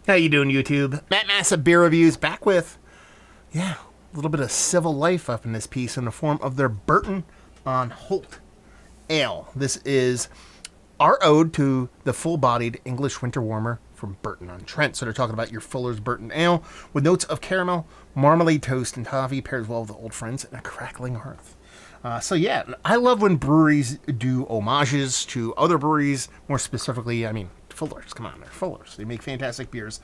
How you doing, YouTube? Matt Massive Beer Reviews back with, a little bit of civil life up in this piece in the form of their Burton on Holt Ale. This is our ode to the full-bodied English winter warmer from Burton on Trent. So they're talking about your Fuller's Burton Ale with notes of caramel, marmalade toast, and toffee, pairs well with old friends and a crackling hearth. I love when breweries do homages to other breweries, more specifically, Fuller's. Come on, they're Fuller's. They make fantastic beers.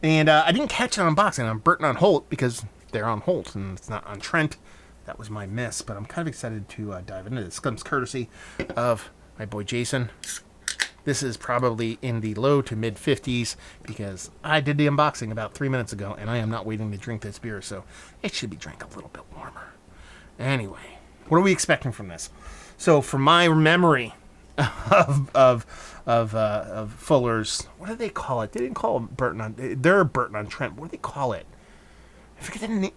And I didn't catch it on unboxing on Burton on Holt because they're on Holt and it's not on Trent. That was my miss, but I'm kind of excited to dive into this. Comes courtesy of my boy Jason. This is probably in the low to mid 50s because I did the unboxing about 3 minutes ago and I am not waiting to drink this beer, so it should be drank a little bit warmer. Anyway, what are we expecting from this? So, from my memory of Fuller's, what do they call it? They didn't call it Burton on. They're Burton on Trent. What do they call it? I forget the name.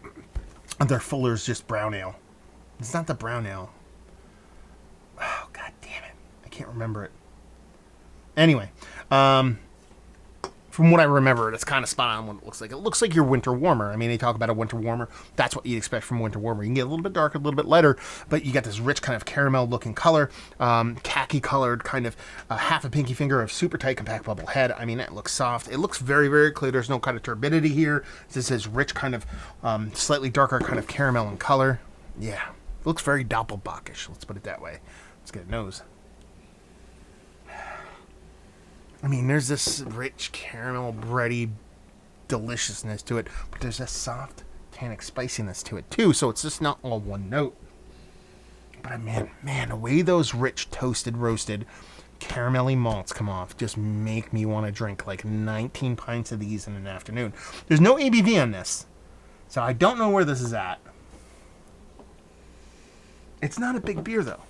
Their Fuller's just brown ale. It's not the brown ale. Oh, god damn it! I can't remember it. Anyway, from what I remember, it's kind of spot on what it looks like. It looks like your winter warmer. I mean, they talk about a winter warmer. That's what you'd expect from a winter warmer. You can get a little bit darker, a little bit lighter, but you got this rich kind of caramel-looking color, khaki-colored kind of half a pinky finger of super tight, compact bubble head. I mean, it looks soft. It looks very, very clear. There's no kind of turbidity here. This is rich kind of slightly darker kind of caramel in color. Yeah, it looks very Doppelbockish. Let's put it that way. Let's get a nose. I mean, there's this rich caramel bready deliciousness to it, but there's a soft tannic spiciness to it too, so it's just not all one note. But man, the way those rich toasted, roasted, caramelly malts come off just make me want to drink like 19 pints of these in an afternoon. There's no ABV on this, so I don't know where this is at. It's not a big beer though.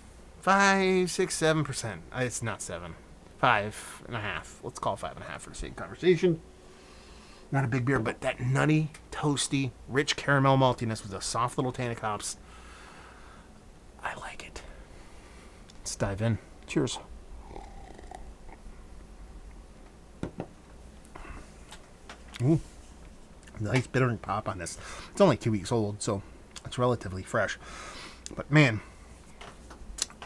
5, 6, 7%. It's not 7. 5.5. Let's call it 5.5 for the sake of conversation. Not a big beer, but that nutty, toasty, rich caramel maltiness with a soft little tannic hops. I like it. Let's dive in. Cheers. Ooh. Nice bittering pop on this. It's only 2 weeks old, so it's relatively fresh. But man,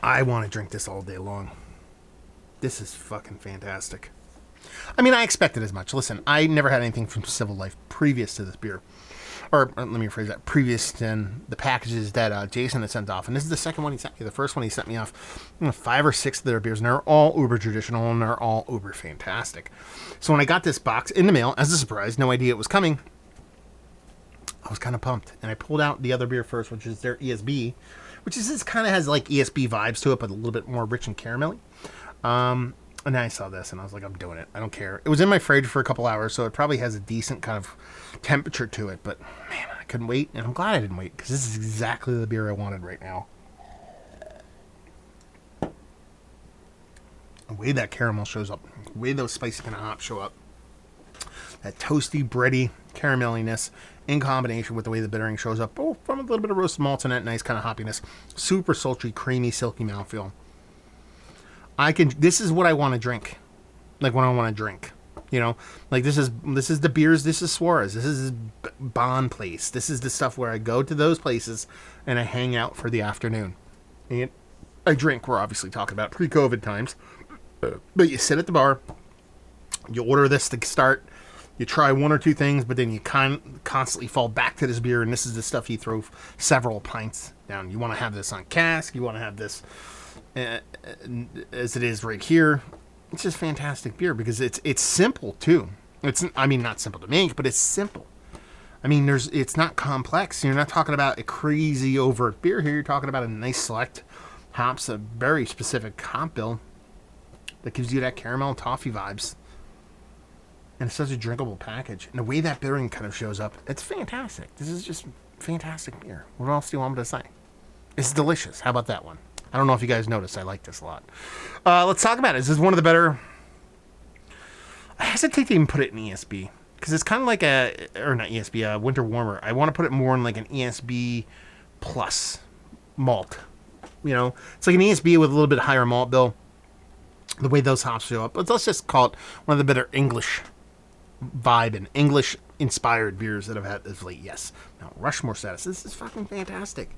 I want to drink this all day long. This is fucking fantastic. I mean, I expected as much. Listen, I never had anything from Civil Life previous to this beer. Or, let me rephrase that, previous to the packages that Jason had sent off. And this is the second one he sent me. The first one he sent me off 5 or 6 of their beers. And they're all uber traditional and they're all uber fantastic. So when I got this box in the mail, as a surprise, no idea it was coming, I was kind of pumped. And I pulled out the other beer first, which is their ESB. Which is, this kind of has like ESB vibes to it, but a little bit more rich and caramelly. And then I saw this and I was like, I'm doing it. I don't care. It was in my fridge for a couple hours, so it probably has a decent kind of temperature to it. But man, I couldn't wait, and I'm glad I didn't wait because this is exactly the beer I wanted right now. The way that caramel shows up, the way those spicy kind of hops show up, that toasty, bready carameliness in combination with the way the bittering shows up, from a little bit of roasted malts and that nice kind of hoppiness, super sultry, creamy, silky mouthfeel. This is what I want to drink. Like when I want to drink, like this is the beers. This is Suarez. This is Bond place. This is the stuff where I go to those places and I hang out for the afternoon. And I drink. We're obviously talking about pre-COVID times, but you sit at the bar, you order this to start, you try 1 or 2 things, but then you constantly fall back to this beer. And this is the stuff you throw several pints down. You want to have this on cask. You want to have this. As it is right here, it's just fantastic beer because it's simple too. It's not simple to make, but it's simple. It's not complex. You're not talking about a crazy overt beer here. You're talking about a nice select hops, a very specific hop bill that gives you that caramel and toffee vibes. And it's such a drinkable package. And the way that bittering kind of shows up, it's fantastic. This is just fantastic beer. What else do you want me to say? It's delicious. How about that one? I don't know if you guys noticed. I like this a lot. Let's talk about it. This is one of the better... I hesitate to even put it in ESB. Because it's kind of like not ESB, a winter warmer. I want to put it more in like an ESB plus malt. It's like an ESB with a little bit higher malt bill. The way those hops show up. But let's just call it one of the better English vibe and English-inspired beers that I've had as late. Yes. Now, Rushmore status. This is fucking fantastic.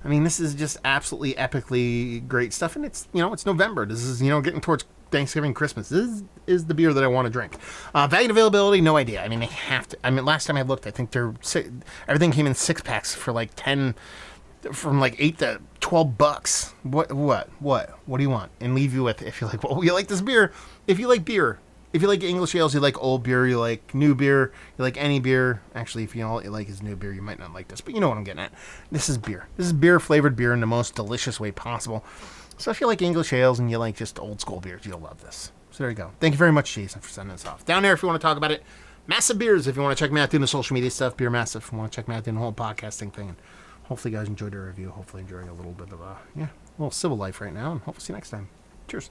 I mean, this is just absolutely epically great stuff, and it's, it's November. This is, getting towards Thanksgiving, Christmas. This is the beer that I want to drink. Value and availability, no idea. I mean, they have to. I mean, last time I looked, I think everything came in 6-packs for like 10, from like $8 to $12. What do you want? And leave you with, if you're like, well, you like this beer. If you like beer, if you like English ales, you like old beer, you like new beer, you like any beer. Actually, if all you like is new beer, you might not like this, but you know what I'm getting at. This is beer. This is beer-flavored beer in the most delicious way possible. So if you like English ales and you like just old school beers, you'll love this. So there you go. Thank you very much, Jason, for sending this off. Down there, if you want to talk about it, Massive Beers, if you want to check me out doing the social media stuff, Beer Massive, if you want to check me out doing the whole podcasting thing. And hopefully you guys enjoyed the review. Hopefully enjoying a little bit of little civil life right now. And hopefully see you next time. Cheers.